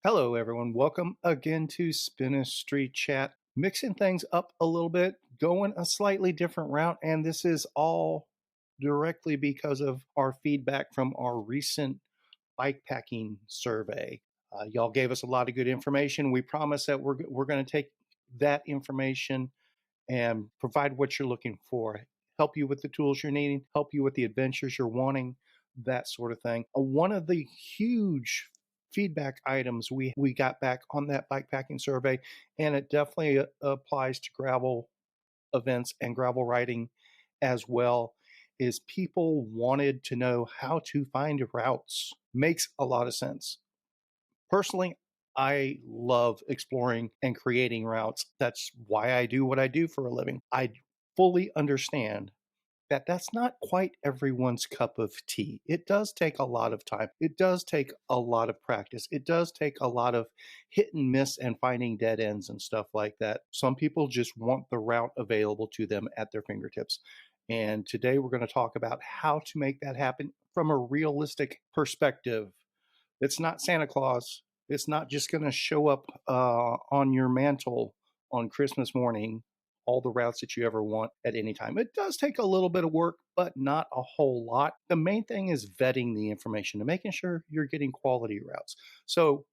Hello, everyone. Welcome again to Spinach Street Chat. Mixing things up a little bit, going a slightly different route, and this is all directly because of our feedback from our recent bikepacking survey. Y'all gave us a lot of good information. We promise that we're going to take that information and provide what you're looking for, help you with the tools you're needing, help you with the adventures you're wanting, that sort of thing. One of the huge feedback items we got back on that bikepacking survey, and it definitely applies to gravel events and gravel riding as well, is people wanted to know how to find routes. Makes a lot of sense. Personally, I love exploring and creating routes. That's why I do what I do for a living. I fully understand that that's not quite everyone's cup of tea. It does take a lot of time. It does take a lot of practice. It does take a lot of hit and miss and finding dead ends and stuff like that. Some people just want the route available to them at their fingertips. And today we're going to talk about how to make that happen from a realistic perspective. It's not Santa Claus. It's not just going to show up on your mantle on Christmas morning, all the routes that you ever want at any time. It does take a little bit of work, but not a whole lot. The main thing is vetting the information and making sure you're getting quality routes. So,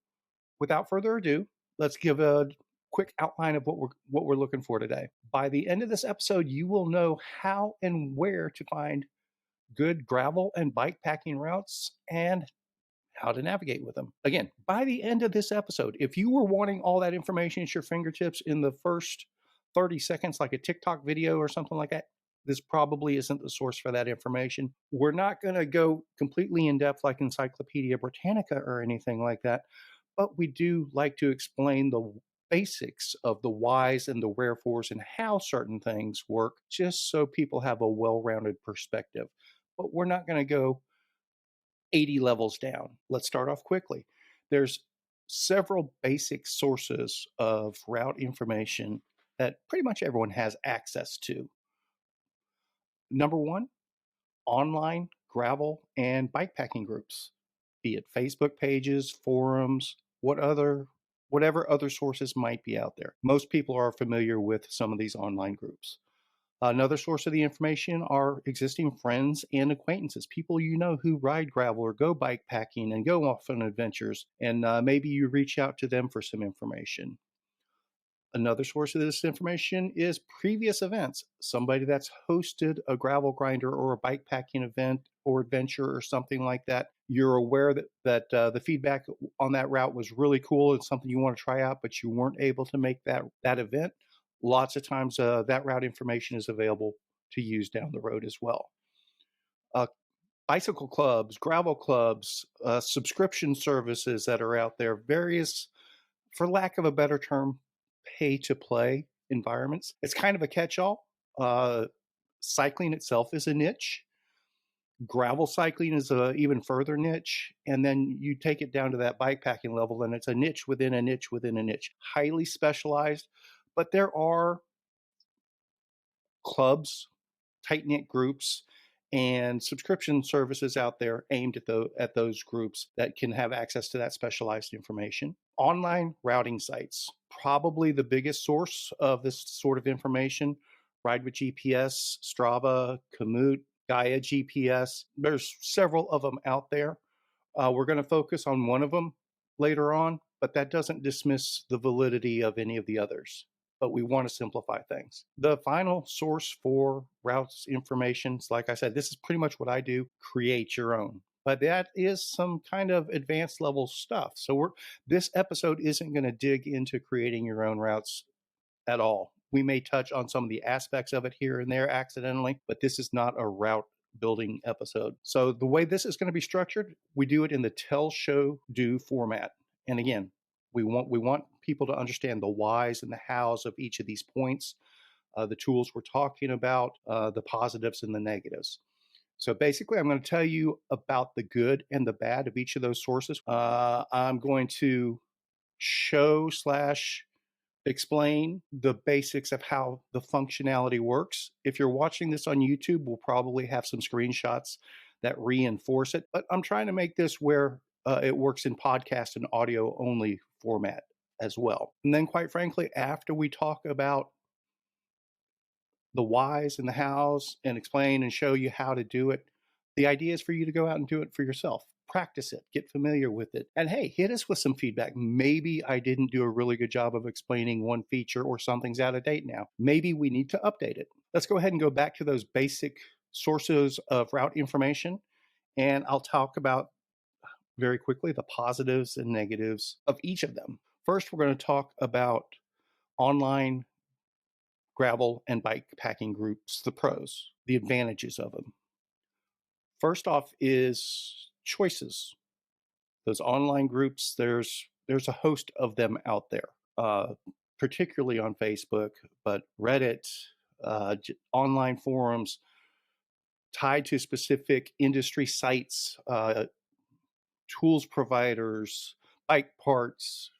without further ado, let's give a quick outline of what we're looking for today. By the end of this episode, you will know how and where to find good gravel and bike packing routes and how to navigate with them. Again, by the end of this episode, if you were wanting all that information at your fingertips in the first 30 seconds, like a TikTok video or something like that, this probably isn't the source for that information. We're not going to go completely in depth like Encyclopedia Britannica or anything like that, but we do like to explain the basics of the whys and the wherefores and how certain things work, just so people have a well-rounded perspective. But we're not going to go 80 levels down. Let's start off quickly. There's several basic sources of route information that pretty much everyone has access to. Number one, online gravel and bikepacking groups, be it Facebook pages, forums, whatever other sources might be out there. Most people are familiar with some of these online groups. Another source of the information are existing friends and acquaintances, people you know who ride gravel or go bike packing and go off on adventures, and maybe you reach out to them for some information. Another source of this information is previous events. Somebody that's hosted a gravel grinder or a bike packing event or adventure or something like that. You're aware that the feedback on that route was really cool. It's something you want to try out, but you weren't able to make that event. Lots of times that route information is available to use down the road as well. Uh, Bicycle clubs, gravel clubs, subscription services that are out there, various, for lack of a better term, pay to play environments. It's kind of a catch all. Cycling itself is a niche. Gravel cycling is a even further niche. And then you take it down to that bikepacking level, and it's a niche within a niche within a niche. Highly specialized, but there are clubs, tight knit groups, and subscription services out there aimed at those groups that can have access to that specialized information. Online routing sites, probably the biggest source of this sort of information. Ride with GPS, Strava, Komoot, Gaia GPS. There's several of them out there. We're going to focus on one of them later on, but that doesn't dismiss the validity of any of the others. But we want to simplify things. The final source for routes information, like I said, this is pretty much what I do, create your own. But that is some kind of advanced level stuff. So this episode isn't going to dig into creating your own routes at all. We may touch on some of the aspects of it here and there accidentally, but this is not a route building episode. So the way this is going to be structured, we do it in the tell, show, do format. And again, we want people to understand the whys and the hows of each of these points, the tools we're talking about, the positives and the negatives. So basically, I'm going to tell you about the good and the bad of each of those sources. I'm going to show / explain the basics of how the functionality works. If you're watching this on YouTube, we'll probably have some screenshots that reinforce it. But I'm trying to make this where it works in podcast and audio only format as well. And then, quite frankly, after we talk about the whys and the hows and explain and show you how to do it, the idea is for you to go out and do it for yourself. Practice it, get familiar with it. And hey, hit us with some feedback. Maybe I didn't do a really good job of explaining one feature, or something's out of date now. Maybe we need to update it. Let's go ahead and go back to those basic sources of route information. And I'll talk about very quickly the positives and negatives of each of them. First, we're going to talk about online gravel and bike packing groups, the pros, the advantages of them. First off is choices. Those online groups, there's a host of them out there, particularly on Facebook, but Reddit, online forums tied to specific industry sites, tools providers, bike parts,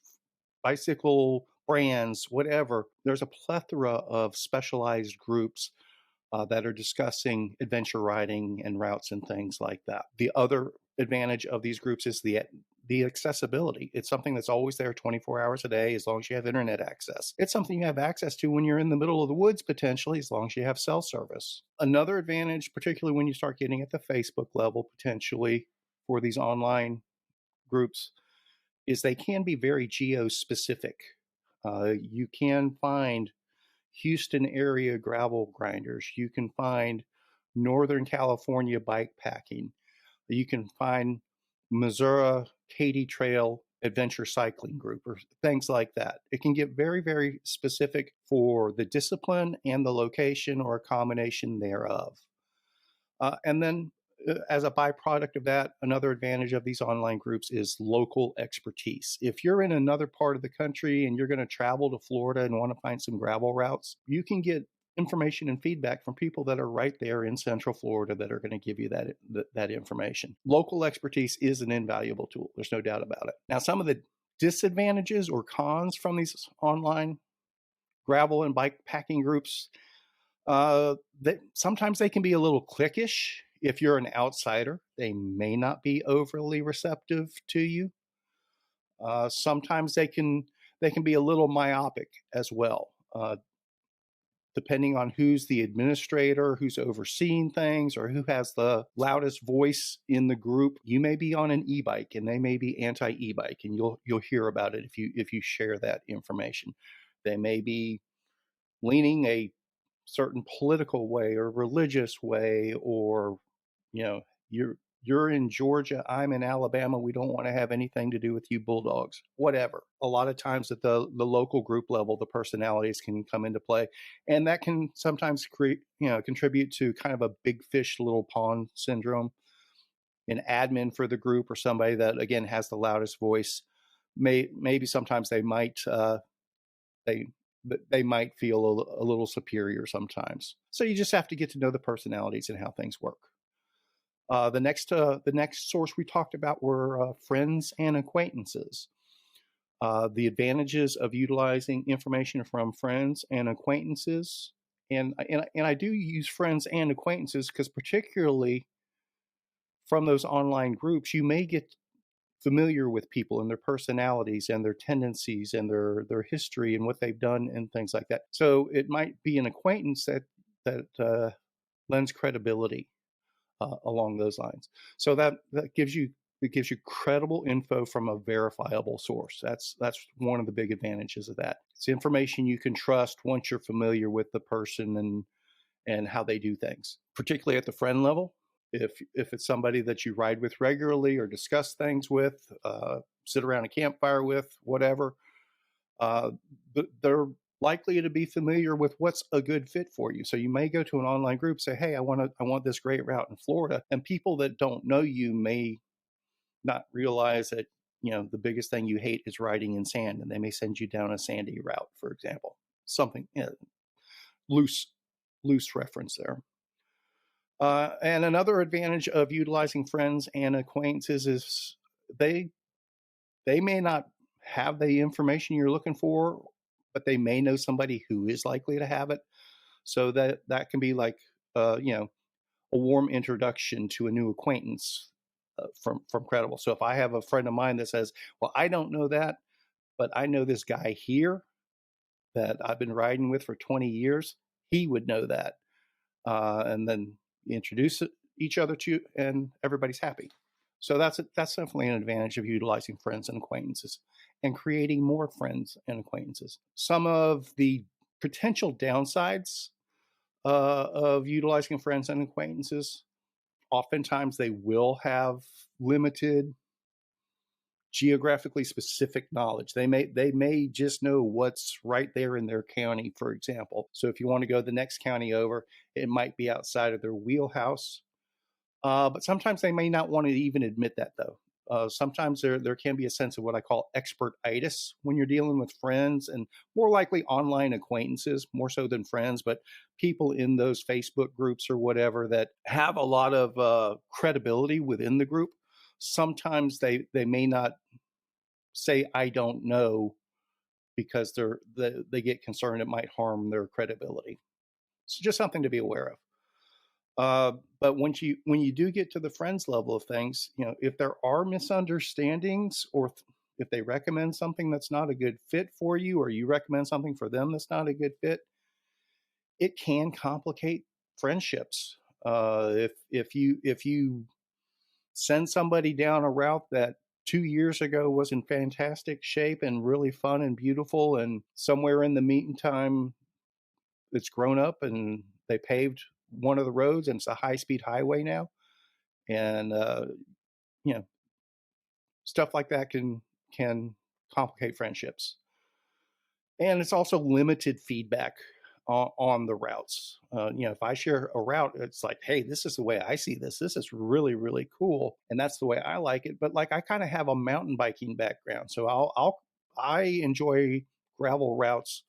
bicycle brands, whatever. There's a plethora of specialized groups that are discussing adventure riding and routes and things like that. The other advantage of these groups is the accessibility. It's something that's always there 24 hours a day, as long as you have internet access. It's something you have access to when you're in the middle of the woods, potentially, as long as you have cell service. Another advantage, particularly when you start getting at the Facebook level, potentially, for these online groups, is they can be very geo-specific. You can find Houston area gravel grinders. You can find Northern California bike packing. You can find Missouri Katy Trail adventure cycling group, or things like that. It can get very, very specific for the discipline and the location, or a combination thereof. And then as a byproduct of that, another advantage of these online groups is local expertise. If you're in another part of the country and you're going to travel to Florida and want to find some gravel routes, you can get information and feedback from people that are right there in Central Florida that are going to give you that information. Local expertise is an invaluable tool. There's no doubt about it. Now, some of the disadvantages or cons from these online gravel and bike packing groups, that sometimes they can be a little cliquish. If you're an outsider, they may not be overly receptive to you. Sometimes they can be a little myopic as well, depending on who's the administrator, who's overseeing things, or who has the loudest voice in the group. You may be on an e-bike and they may be anti-e-bike, and you'll hear about it if you share that information. They may be leaning a certain political way or religious way, or you're in Georgia, I'm in Alabama, we don't want to have anything to do with you bulldogs, whatever. A lot of times at the local group level, the personalities can come into play, and that can sometimes contribute to kind of a big fish little pond syndrome. An admin for the group, or somebody that again has the loudest voice, maybe sometimes they might they might feel a little superior sometimes. So you just have to get to know the personalities and how things work. The next source we talked about were friends and acquaintances. The advantages of utilizing information from friends and acquaintances, and I do use friends and acquaintances because, particularly from those online groups, you may get familiar with people and their personalities and their tendencies and their history and what they've done and things like that. So it might be an acquaintance that lends credibility along those lines. So that gives you credible info from a verifiable source. That's one of the big advantages of that. It's information you can trust once you're familiar with the person and how they do things, particularly at the friend level. If it's somebody that you ride with regularly or discuss things with, sit around a campfire with, whatever, they're likely to be familiar with what's a good fit for you. So you may go to an online group, say, hey, I want this great route in Florida. And people that don't know you may not realize that, the biggest thing you hate is riding in sand, and they may send you down a sandy route, for example. Something, loose reference there. And another advantage of utilizing friends and acquaintances is they may not have the information you're looking for, but they may know somebody who is likely to have it. So that can be like, a warm introduction to a new acquaintance from credible. So if I have a friend of mine that says, "Well, I don't know that, but I know this guy here that I've been riding with for 20 years, he would know that," and then introduce each other to, and everybody's happy. So that's definitely an advantage of utilizing friends and acquaintances and creating more friends and acquaintances. Some of the potential downsides of utilizing friends and acquaintances, oftentimes they will have limited geographically specific knowledge. They may just know what's right there in their county, for example. So if you want to go the next county over, it might be outside of their wheelhouse. But sometimes they may not want to even admit that, though. Sometimes there can be a sense of what I call expertitis when you're dealing with friends, and more likely online acquaintances, more so than friends, but people in those Facebook groups or whatever that have a lot of credibility within the group. Sometimes they may not say I don't know because they get concerned it might harm their credibility. It's just something to be aware of. But when you do get to the friends level of things, if there are misunderstandings, or if they recommend something that's not a good fit for you, or you recommend something for them that's not a good fit, it can complicate friendships. If you send somebody down a route that 2 years ago was in fantastic shape and really fun and beautiful, and somewhere in the meantime it's grown up and they paved one of the roads and it's a high speed highway now, and you know stuff like that can complicate friendships. And it's also limited feedback on the routes. If I share a route, it's like, hey, this is the way I see this. This is really, really cool, and that's the way I like it. But like, I kind of have a mountain biking background, so I enjoy gravel routes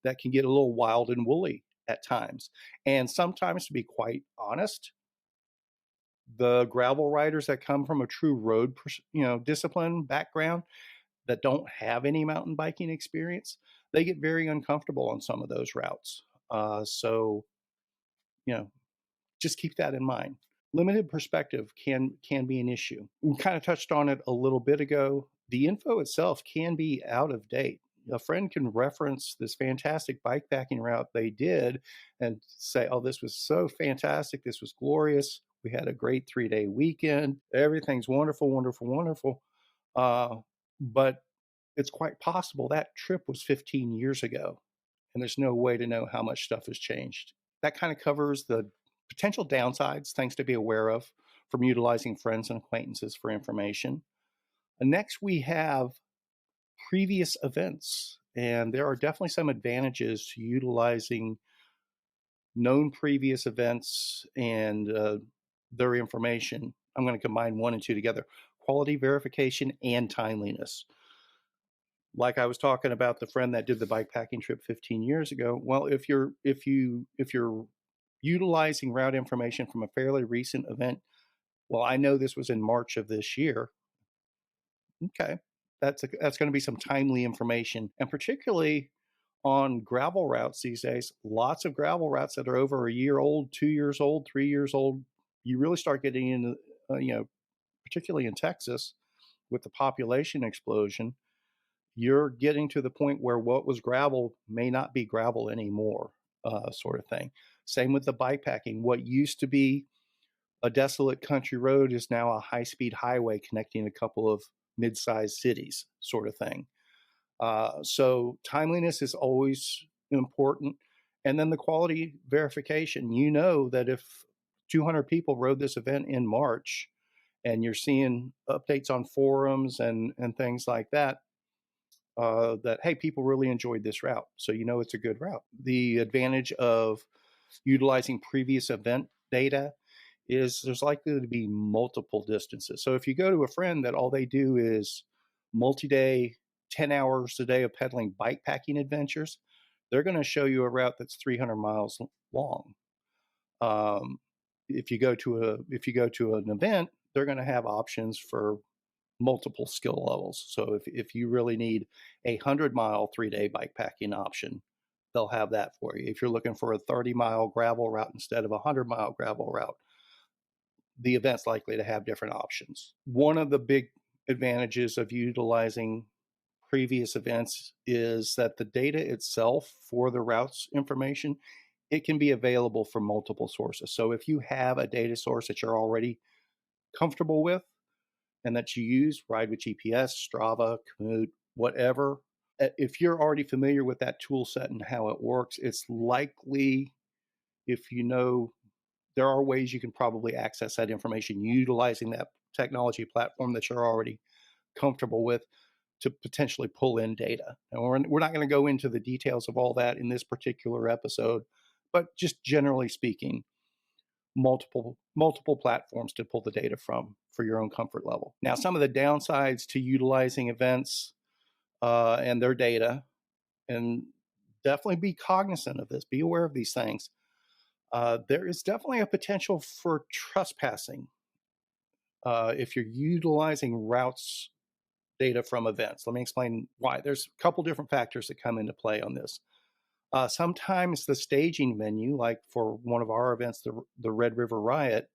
that can get a little wild and woolly at times. And sometimes, to be quite honest, the gravel riders that come from a true road, discipline background, that don't have any mountain biking experience, they get very uncomfortable on some of those routes. So, you know, just keep that in mind. Limited perspective can be an issue. We kind of touched on it a little bit ago. The info itself can be out of date. A friend can reference this fantastic bikepacking route they did and say, "Oh, this was so fantastic. This was glorious. We had a great 3-day weekend. Everything's wonderful, wonderful, wonderful." But it's quite possible that trip was 15 years ago, and there's no way to know how much stuff has changed. That kind of covers the potential downsides, things to be aware of from utilizing friends and acquaintances for information. And next, we have previous events, and there are definitely some advantages to utilizing known previous events and their information. I'm going to combine one and two together: quality verification and timeliness. Like I was talking about the friend that did the bikepacking trip 15 years ago. Well, if you're utilizing route information from a fairly recent event, well, I know this was in March of this year. Okay, that's going to be some timely information, and particularly on gravel routes these days, lots of gravel routes that are over a year old, 2 years old, 3 years old. You really start getting into, particularly in Texas, with the population explosion, you're getting to the point where what was gravel may not be gravel anymore, sort of thing. Same with the bikepacking. What used to be a desolate country road is now a high speed highway connecting a couple of mid sized cities, sort of thing. So timeliness is always important. And then the quality verification. You know that if 200 people rode this event in March, and you're seeing updates on forums and things like that, that, hey, people really enjoyed this route, so you know it's a good route. The advantage of utilizing previous event data is there's likely to be multiple distances. So if you go to a friend that all they do is multi-day, 10 hours a day of pedaling bikepacking adventures, they're going to show you a route that's 300 miles long. If you go to an event, they're going to have options for multiple skill levels. So if you really need a 100-mile 3-day bikepacking option, they'll have that for you. If you're looking for a 30-mile gravel route instead of a 100-mile gravel route, the event's likely to have different options. One of the big advantages of utilizing previous events is that the data itself for the routes information, it can be available from multiple sources. So if you have a data source that you're already comfortable with and that you use, Ride with GPS, Strava, Komoot, whatever, if you're already familiar with that tool set and how it works, it's likely, if you know, there are ways you can probably access that information utilizing that technology platform that you're already comfortable with to potentially pull in data. And we're not going to go into the details of all that in this particular episode, but just generally speaking, multiple platforms to pull the data from for your own comfort level. Now, some of the downsides to utilizing events and their data, and definitely be cognizant of this, be aware of these things. There is definitely a potential for trespassing if you're utilizing routes data from events. Let me explain why. There's a couple different factors that come into play on this. Sometimes the staging venue, like for one of our events, the Red River Riot,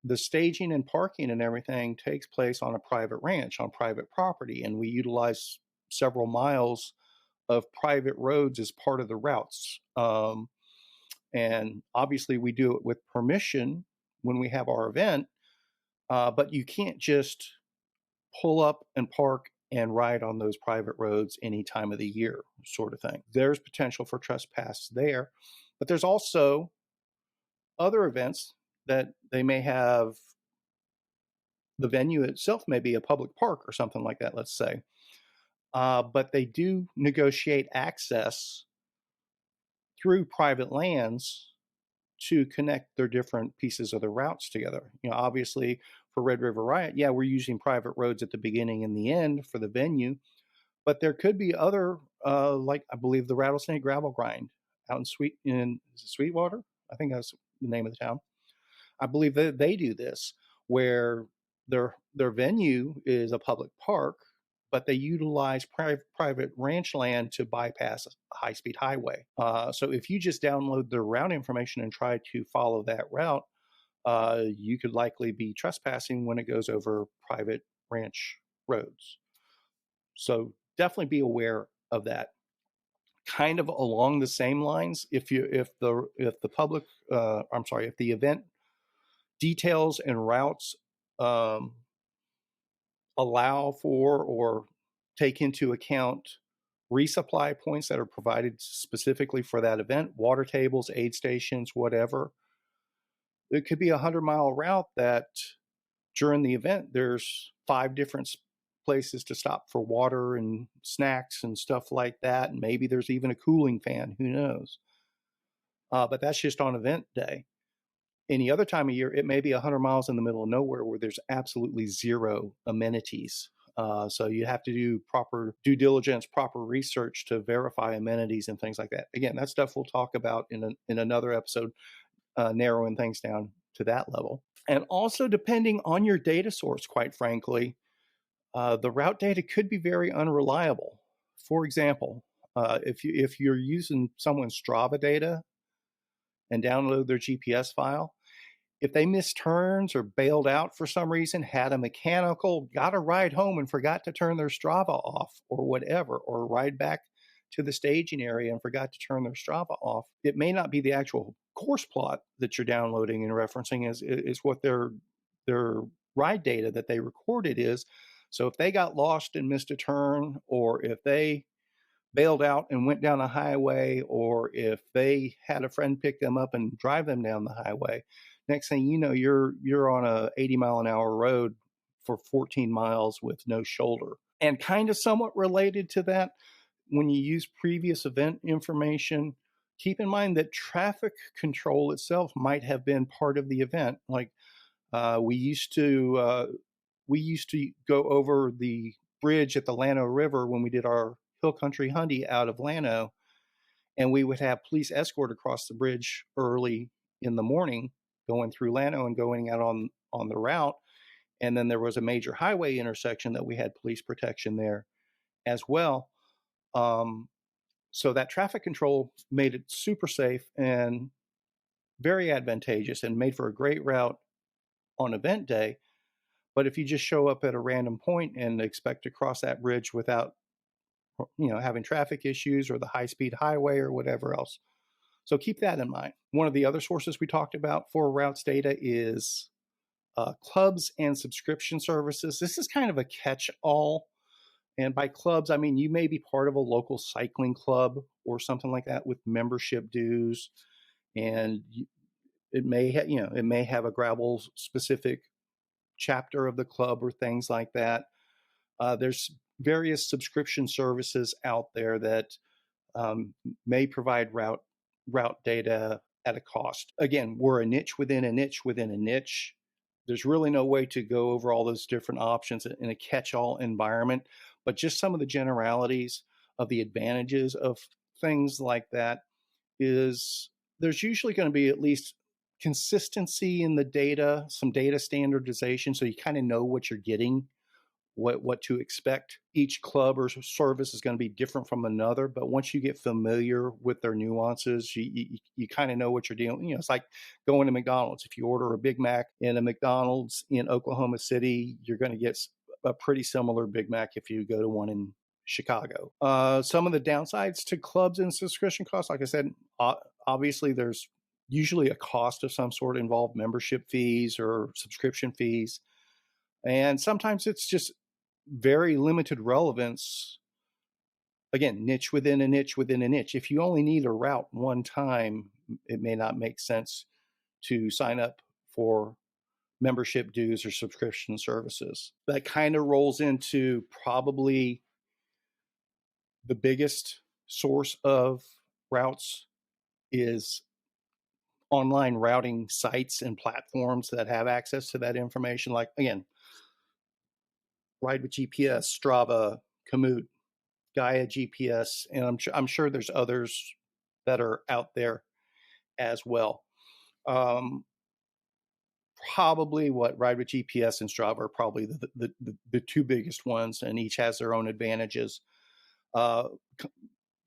the staging and parking and everything takes place on a private ranch, on private property, and we utilize several miles of private roads as part of the routes. And obviously, we do it with permission when we have our event, but you can't just pull up and park and ride on those private roads any time of the year, sort of thing. There's potential for trespass there, but there's also other events that they may have. The venue itself may be a public park or something like that, let's say, but they do negotiate access through private lands to connect their different pieces of the routes together. You know, obviously for Red River Riot, yeah, we're using private roads at the beginning and the end for the venue, but there could be other, like I believe the Rattlesnake Gravel Grind out in Sweetwater. I think that's the name of the town. I believe that they do this where their venue is a public park, but they utilize private ranch land to bypass a high-speed highway. So if you just download the route information and try to follow that route, you could likely be trespassing when it goes over private ranch roads. So definitely be aware of that. Kind of along the same lines, if the public, I'm sorry, if the event details and routes um, allow for or take into account resupply points that are provided specifically for that event, water tables, aid stations, whatever. It could be a 100-mile route that during the event, there's 5 different places to stop for water and snacks and stuff like that. And maybe there's even a cooling fan, who knows? But that's just on event day. Any other time of year, it may be 100 miles in the middle of nowhere where there's absolutely zero amenities. So you have to do proper due diligence, proper research to verify amenities and things like that. Again, that stuff we'll talk about in another episode, narrowing things down to that level. And also, depending on your data source, quite frankly, the route data could be very unreliable. For example, if you're using someone's Strava data and download their GPS file, if they missed turns or bailed out for some reason, had a mechanical, got a ride home and forgot to turn their Strava off or whatever, or ride back to the staging area and forgot to turn their Strava off, it may not be the actual course plot that you're downloading and referencing is what their ride data that they recorded is. So if they got lost and missed a turn, or if they bailed out and went down a highway, or if they had a friend pick them up and drive them down the highway, next thing you know, you're on a 80-mile-an-hour road for 14 miles with no shoulder. And kind of somewhat related to that, when you use previous event information, keep in mind that traffic control itself might have been part of the event. Like we used to go over the bridge at the Llano River when we did our Hill Country Hundy out of Llano, and we would have police escort across the bridge early in the morning, going through Llano and going out on the route. And then there was a major highway intersection that we had police protection there as well. So that traffic control made it super safe and very advantageous, and made for a great route on event day. But if you just show up at a random point and expect to cross that bridge without, having traffic issues or the high speed highway or whatever else. So keep that in mind. One of the other sources we talked about for routes data is clubs and subscription services. This is kind of a catch all. And by clubs, I mean you may be part of a local cycling club or something like that with membership dues, and it may have a gravel specific chapter of the club or things like that. There's various subscription services out there that um, may provide route data at a cost. Again, we're a niche within a niche within a niche. There's really no way to go over all those different options in a catch-all environment, but just some of the generalities of the advantages of things like that is there's usually going to be at least consistency in the data, some data standardization, so you kind of know what you're getting, what to expect. Each club or service is going to be different from another, but once you get familiar with their nuances, you kind of know what you're dealing. It's like going to McDonald's. If you order a Big Mac in a McDonald's in Oklahoma City, you're going to get a pretty similar Big Mac if you go to one in Chicago. Some of the downsides to clubs and subscription costs, like I said, obviously there's usually a cost of some sort involved, membership fees or subscription fees. And sometimes it's just very limited relevance. Again, niche within a niche within a niche. If you only need a route one time, it may not make sense to sign up for membership dues or subscription services. That kind of rolls into probably the biggest source of routes is online routing sites and platforms that have access to that information. Like, again, Ride with GPS, Strava, Komoot, Gaia GPS, and I'm sure there's others that are out there as well. Probably what Ride with GPS and Strava are probably the two biggest ones, and each has their own advantages. Uh,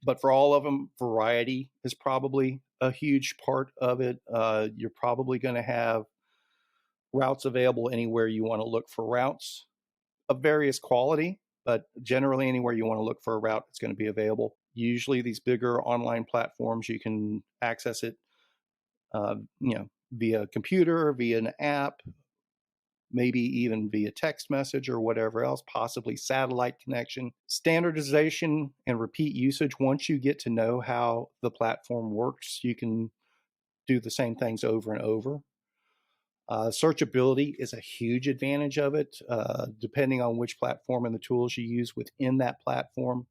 but for all of them, variety is probably a huge part of it. You're probably going to have routes available anywhere you want to look for routes of various quality, but generally anywhere you want to look for a route, it's going to be available. Usually these bigger online platforms, you can access it, uh, via computer, via an app, maybe even via text message or whatever else, possibly satellite connection. Standardization and repeat usage. Once you get to know how the platform works, you can do the same things over and over. Searchability is a huge advantage of it. Depending on which platform and the tools you use within that platform,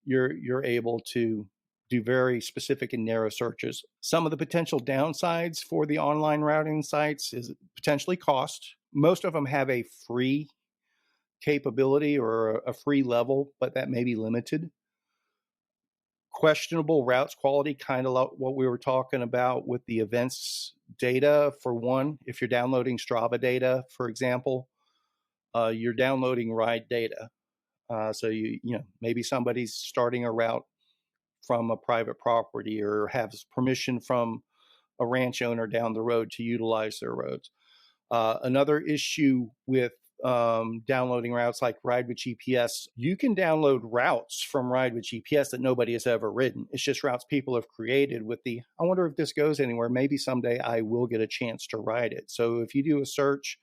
you're able to do very specific and narrow searches. Some of the potential downsides for the online routing sites is potentially cost. Most of them have a free capability or a free level, but that may be limited. Questionable routes quality, kind of like what we were talking about with the events data. For one, if you're downloading Strava data, for example, you're downloading ride data. So maybe somebody's starting a route from a private property or has permission from a ranch owner down the road to utilize their roads. Another issue with downloading routes like Ride with GPS, you can download routes from Ride with GPS that nobody has ever ridden. It's just routes people have created with I wonder if this goes anywhere. Maybe someday I will get a chance to ride it. So if you do a search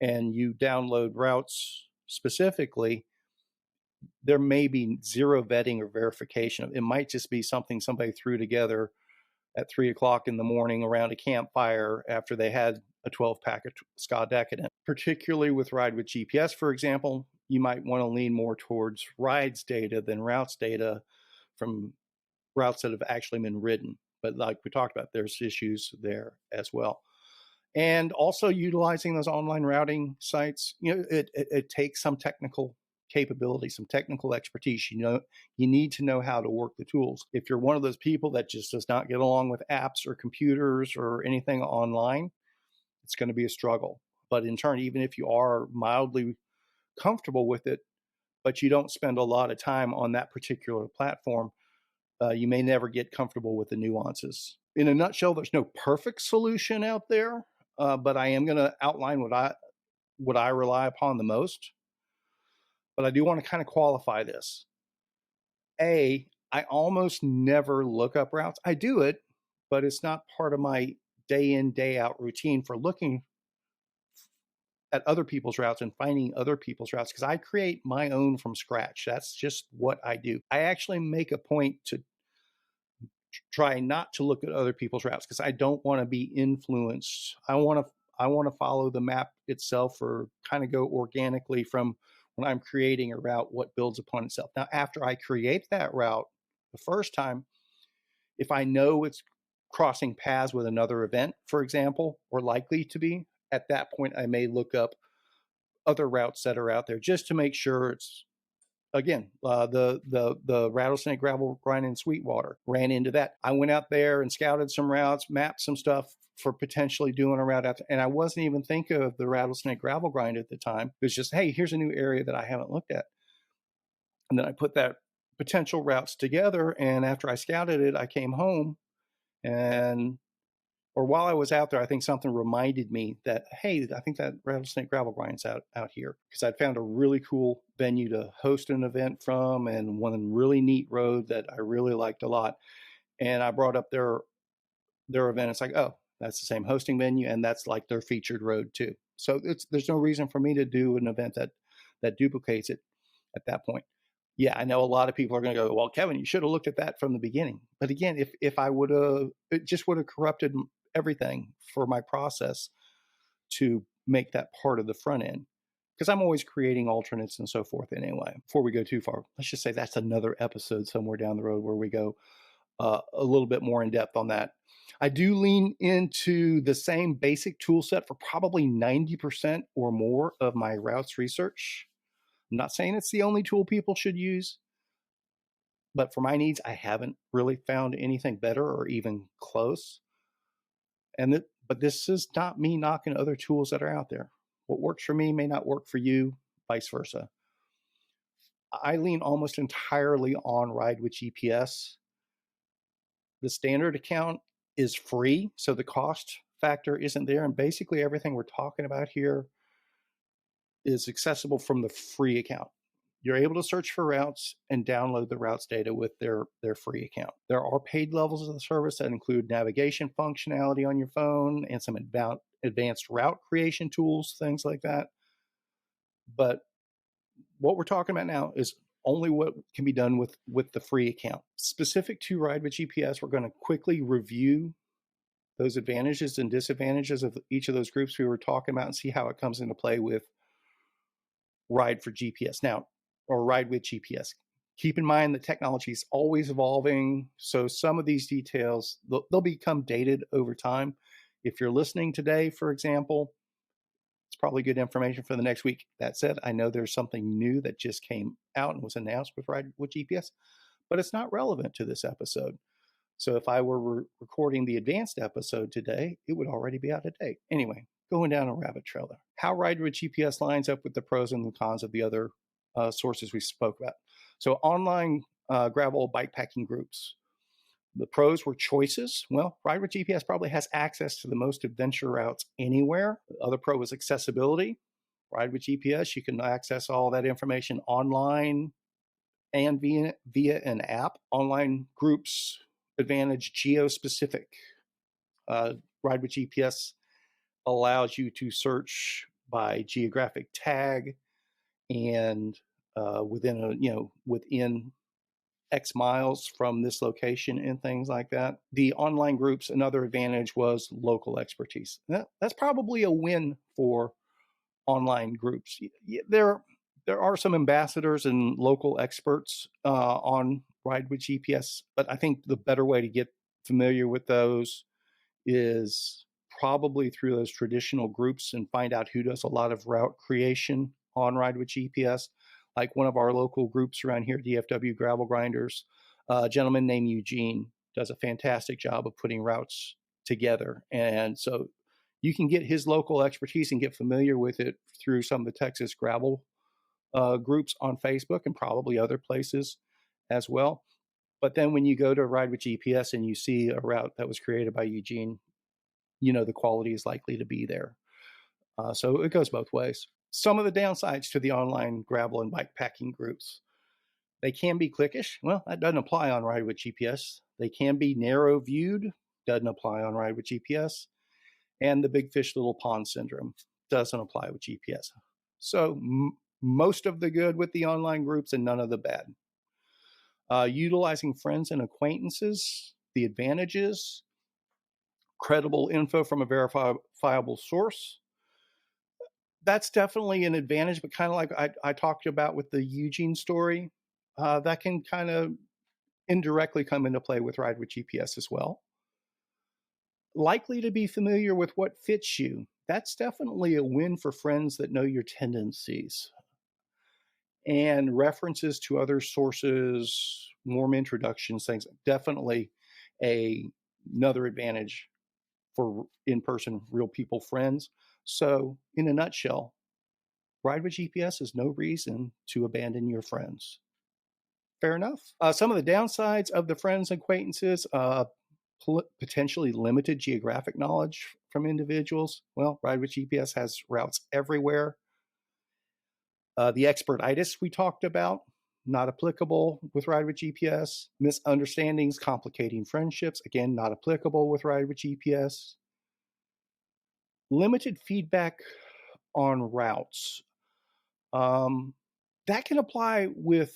and you download routes specifically, there may be zero vetting or verification. It might just be something somebody threw together at 3 o'clock in the morning around a campfire after they had a 12-pack of Ska Decadent. Particularly with Ride with GPS, for example, you might want to lean more towards rides data than routes data from routes that have actually been ridden. But like we talked about, there's issues there as well. And also utilizing those online routing sites, it takes some technical capability, some technical expertise. You need to know how to work the tools. If you're one of those people that just does not get along with apps or computers or anything online, it's going to be a struggle. But in turn, even if you are mildly comfortable with it, but you don't spend a lot of time on that particular platform, you may never get comfortable with the nuances. In a nutshell, there's no perfect solution out there. but I am going to outline what I rely upon the most. But I do want to kind of qualify this. I almost never look up routes. I do it, but it's not part of my day in, day out routine for looking at other people's routes and finding other people's routes because I create my own from scratch. That's just what I do. I actually make a point to try not to look at other people's routes because I don't want to be influenced. I want to follow the map itself or kind of go organically from when I'm creating a route what builds upon itself. Now after I create that route the first time, if I know it's crossing paths with another event, for example, or likely to be, at that point I may look up other routes that are out there just to make sure it's again the rattlesnake gravel grind in Sweetwater. Ran into that. I went out there and scouted some routes, mapped some stuff for potentially doing a route out there, and I wasn't even thinking of the rattlesnake gravel grind at the time. It was just, hey, here's a new area that I haven't looked at, and then I put that potential routes together. And after I scouted it, I came home and or while I was out there, I think something reminded me that, hey, I think that rattlesnake gravel grind's out here because I'd found a really cool venue to host an event from and one really neat road that I really liked a lot. And I brought up their event. It's like, oh, that's the same hosting venue and that's like their featured road too. So there's no reason for me to do an event that duplicates it at that point. Yeah, I know a lot of people are going to go, well, Kevin, you should have looked at that from the beginning. But again, if I would have, it just would have corrupted everything for my process to make that part of the front end. Because I'm always creating alternates and so forth anyway. Before we go too far, let's just say that's another episode somewhere down the road where we go a little bit more in depth on that. I do lean into the same basic tool set for probably 90% or more of my routes research. I'm not saying it's the only tool people should use, but for my needs, I haven't really found anything better or even close. But this is not me knocking other tools that are out there. What works for me may not work for you, vice versa. I lean almost entirely on Ride with GPS. The standard account is free, so the cost factor isn't there. And basically everything we're talking about here is accessible from the free account. You're able to search for routes and download the routes data with their free account. There are paid levels of the service that include navigation functionality on your phone and some advanced route creation tools, things like that. But what we're talking about now is only what can be done with the free account. Specific to Ride with GPS, we're going to quickly review those advantages and disadvantages of each of those groups we were talking about and see how it comes into play with Ride for GPS now, or Ride with GPS. Keep in mind that technology is always evolving, so some of these details, they'll become dated over time. If you're listening today, for example, it's probably good information for the next week. That said, I know there's something new that just came out and was announced with Ride with GPS, but it's not relevant to this episode. So if I were recording the advanced episode today, it would already be out of date. Anyway, going down a rabbit trail there. How Ride with GPS lines up with the pros and the cons of the other sources we spoke about. So online gravel bikepacking groups. The pros were choices. Well, Ride with GPS probably has access to the most adventure routes anywhere. The other pro was accessibility. Ride with GPS, you can access all that information online and via an app. Online groups advantage geo-specific. Ride with GPS allows you to search by geographic tag and within X miles from this location and things like that. The online groups, another advantage was local expertise. That's probably a win for online groups. There are some ambassadors and local experts on Ride with GPS, but I think the better way to get familiar with those is probably through those traditional groups and find out who does a lot of route creation on Ride with GPS. Like one of our local groups around here, DFW Gravel Grinders, a gentleman named Eugene does a fantastic job of putting routes together. And so you can get his local expertise and get familiar with it through some of the Texas gravel groups on Facebook and probably other places as well. But then when you go to Ride with GPS and you see a route that was created by Eugene, the quality is likely to be there. So it goes both ways. Some of the downsides to the online gravel and bike packing groups: they can be cliquish. Well, that doesn't apply on Ride with GPS. They can be narrow viewed. Doesn't apply on Ride with GPS. And the big fish, little pond syndrome doesn't apply with GPS. So most of the good with the online groups and none of the bad. Utilizing friends and acquaintances, the advantages: credible info from a verifiable source. That's definitely an advantage, but kind of like I talked about with the Eugene story, that can kind of indirectly come into play with Ride with GPS as well. Likely to be familiar with what fits you. That's definitely a win for friends that know your tendencies. And references to other sources, warm introductions, things, definitely another advantage for in-person, real people friends. So in a nutshell, Ride with GPS is no reason to abandon your friends. Fair enough. Some of the downsides of the friends and acquaintances: potentially limited geographic knowledge from individuals. Well, Ride with GPS has routes everywhere. The expertitis we talked about, not applicable with Ride with GPS. Misunderstandings complicating friendships, again, not applicable with Ride with GPS. Limited feedback on routes. That can apply with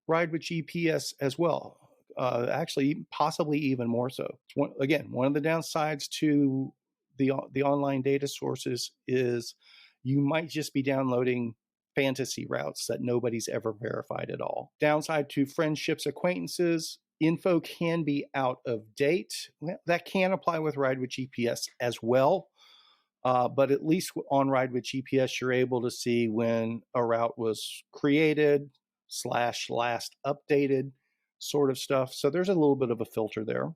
Ride with GPS as well. Actually, possibly even more so. Again, one of the downsides to the online data sources is you might just be downloading fantasy routes that nobody's ever verified at all. Downside to friendships, acquaintances: info can be out of date. Well, that can apply with Ride with GPS as well. But at least on Ride with GPS, you're able to see when a route was created / last updated, sort of stuff. So there's a little bit of a filter there.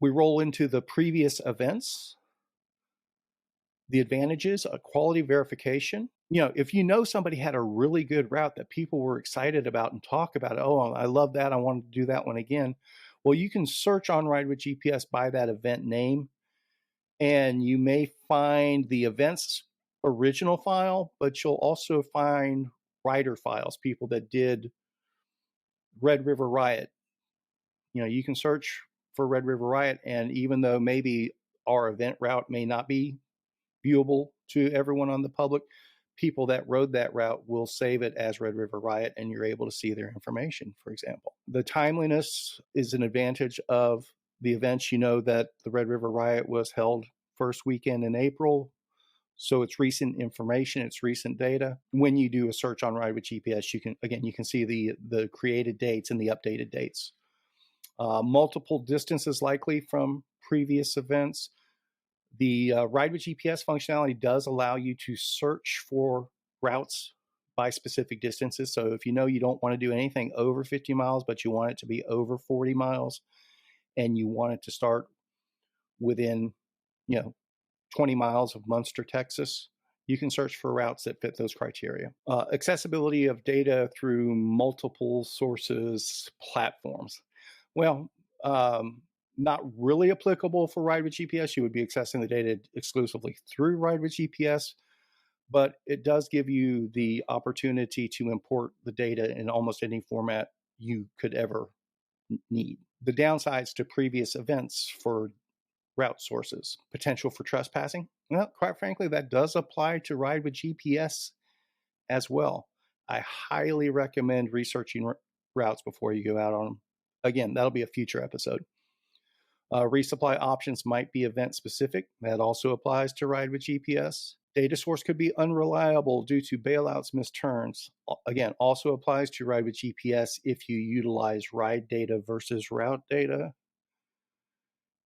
We roll into the previous events. The advantages: a quality verification. If you know somebody had a really good route that people were excited about and talk about it, oh, I love that, I want to do that one again. Well, you can search on Ride with GPS by that event name, and you may find the event's original file, but you'll also find writer files, people that did Red River Riot. You can search for Red River Riot, and even though maybe our event route may not be viewable to everyone on the public, people that rode that route will save it as Red River Riot, and you're able to see their information, for example. The timeliness is an advantage of the events. That the Red River Riot was held first weekend in April, so it's recent information, it's recent data. When you do a search on Ride with GPS, you can see the created dates and the updated dates. Multiple distances likely from previous events. The Ride with GPS functionality does allow you to search for routes by specific distances. So if you don't want to do anything over 50 miles, but you want it to be over 40 miles, and you want it to start within, 20 miles of Munster, Texas, you can search for routes that fit those criteria. Accessibility of data through multiple sources, platforms. Well, not really applicable for Ride with GPS. You would be accessing the data exclusively through Ride with GPS, but it does give you the opportunity to import the data in almost any format you could ever need. The downsides to previous events for route sources: potential for trespassing. Well, quite frankly, that does apply to Ride with GPS as well. I highly recommend researching routes before you go out on them. Again, that'll be a future episode. Resupply options might be event specific. That also applies to Ride with GPS. Data source could be unreliable due to bailouts, missed turns. Again, also applies to Ride with GPS if you utilize ride data versus route data.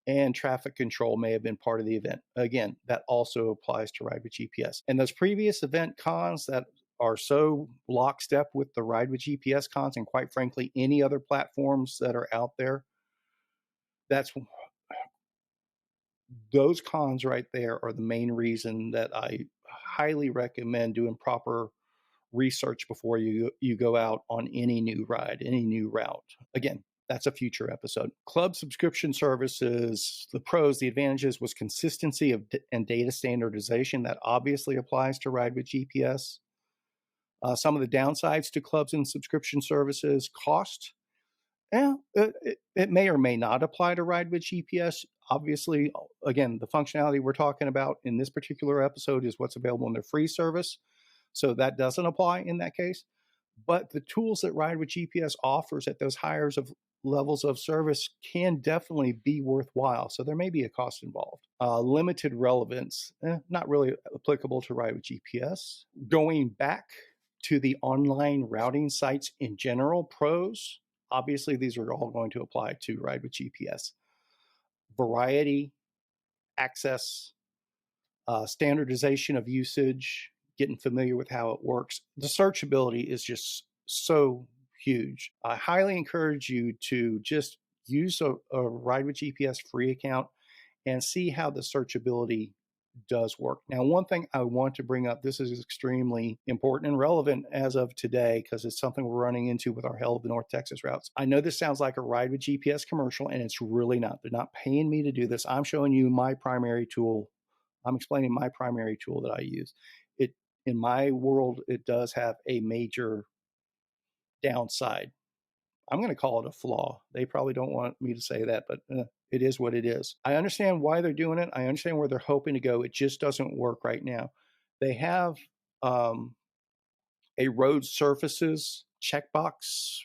And traffic control may have been part of the event. Again, that also applies to Ride with GPS. And those previous event cons that are so lockstep with the Ride with GPS cons, and quite frankly, any other platforms that are out there, those cons right there are the main reason that I highly recommend doing proper research before you go out on any new ride, any new route. Again, that's a future episode. Club subscription services, the pros, the advantages was consistency and data standardization. That obviously applies to Ride with GPS. Some of the downsides to clubs and subscription services: cost. Yeah, it may or may not apply to Ride with GPS. Obviously, again, the functionality we're talking about in this particular episode is what's available in their free service. So that doesn't apply in that case. But the tools that Ride with GPS offers at those higher of levels of service can definitely be worthwhile. So there may be a cost involved. Limited relevance, not really applicable to Ride with GPS. Going back to the online routing sites in general, pros, obviously these are all going to apply to Ride with GPS. Variety, access, standardization of usage, getting familiar with how it works. The searchability is just so huge. I highly encourage you to just use a Ride with GPS free account and see how the searchability does work. Now, one thing I want to bring up, this is extremely important and relevant as of today, because it's something we're running into with our Hell of the North Texas routes. I know this sounds like a Ride with GPS commercial, and it's really not. They're not paying me to do this. I'm showing you my primary tool. I'm explaining my primary tool that I use. It, in my world, it does have a major downside. I'm going to call it a flaw. They probably don't want me to say that, but it is what it is. I understand why they're doing it. I understand where they're hoping to go. It just doesn't work right now. They have a road surfaces checkbox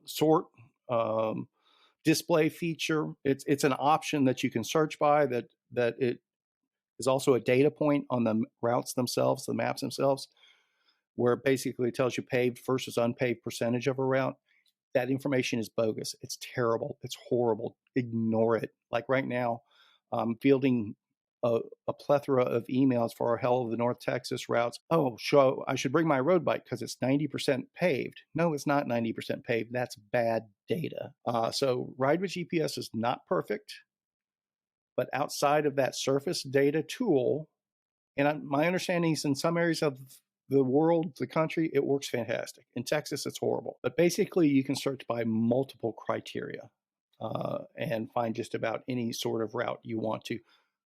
sort display feature. It's an option that you can search by. That it is also a data point on the routes themselves, the maps themselves, where it basically tells you paved versus unpaved percentage of a route. That information is bogus. It's terrible. It's horrible. Ignore it. Like right now, I'm fielding a plethora of emails for our Hell of the North Texas routes. Oh, so I should bring my road bike because it's 90% paved. No, it's not 90% paved. That's bad data. So Ride with GPS is not perfect, but outside of that surface data tool, and my understanding is in some areas of the world, the country, it works fantastic. In Texas, it's horrible. But basically, you can search by multiple criteria and find just about any sort of route you want to.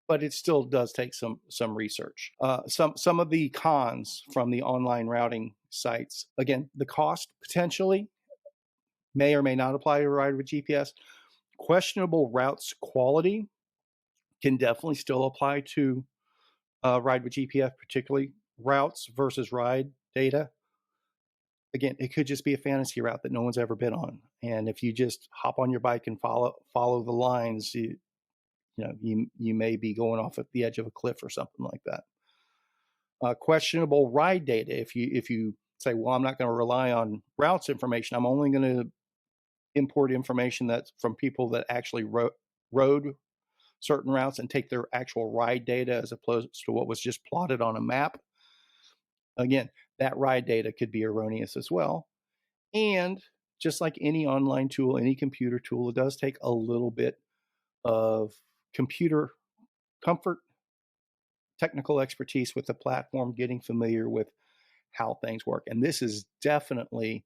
But it still does take some research. Some of the cons from the online routing sites. Again, the cost potentially may or may not apply to Ride with GPS. Questionable routes quality can definitely still apply to Ride with GPS, particularly routes versus ride data. Again, it could just be a fantasy route that no one's ever been on, and if you just hop on your bike and follow the lines, you may be going off at the edge of a cliff or something like that. Questionable ride data. If you say, well, I'm not going to rely on routes information, I'm only going to import information that's from people that actually rode certain routes and take their actual ride data as opposed to what was just plotted on a map. Again, that ride data could be erroneous as well. And just like any online tool, any computer tool, it does take a little bit of computer comfort, technical expertise with the platform, getting familiar with how things work. And this is definitely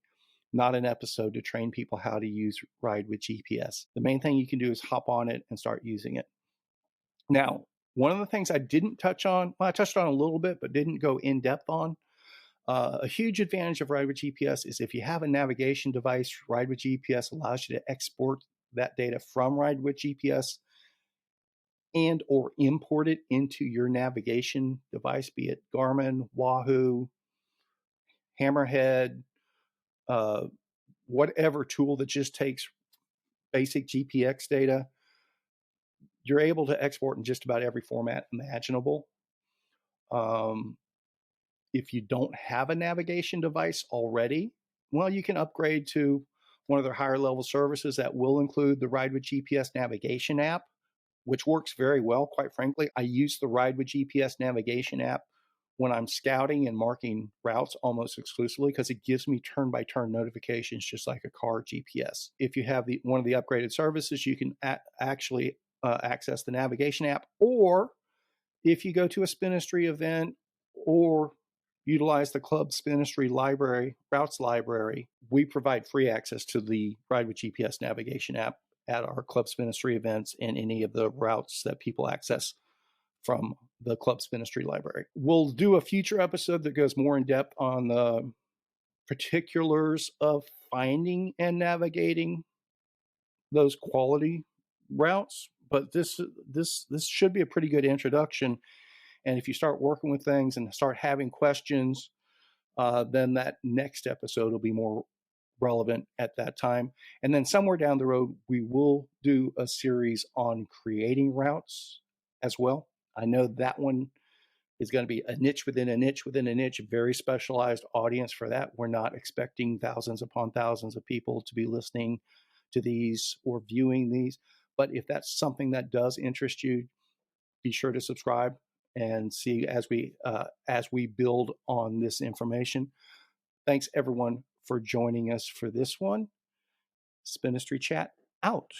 not an episode to train people how to use Ride with GPS. The main thing you can do is hop on it and start using it. Now, one of the things I didn't touch on, well, I touched on a little bit, but didn't go in depth on. A huge advantage of Ride with GPS is if you have a navigation device, Ride with GPS allows you to export that data from Ride with GPS and or import it into your navigation device, be it Garmin, Wahoo, Hammerhead, whatever tool that just takes basic GPX data. You're able to export in just about every format imaginable. If you don't have a navigation device already, well, you can upgrade to one of their higher level services that will include the Ride with GPS navigation app, which works very well. Quite frankly, I use the Ride with GPS navigation app when I'm scouting and marking routes almost exclusively because it gives me turn-by-turn notifications just like a car GPS. If you have one of the upgraded services, you can actually access the navigation app, or if you go to a Spinistry event or utilize the Club's Ministry library, routes library, we provide free access to the Ride with GPS navigation app at our Club's Ministry events and any of the routes that people access from the Club's Ministry library. We'll do a future episode that goes more in depth on the particulars of finding and navigating those quality routes, but this should be a pretty good introduction. And if you start working with things and start having questions, then that next episode will be more relevant at that time. And then somewhere down the road, we will do a series on creating routes as well. I know that one is going to be a niche within a niche within a niche, very specialized audience for that. We're not expecting thousands upon thousands of people to be listening to these or viewing these. But if that's something that does interest you, be sure to subscribe and see as we build on this information. Thanks everyone for joining us for this one. Spinistry Chat out.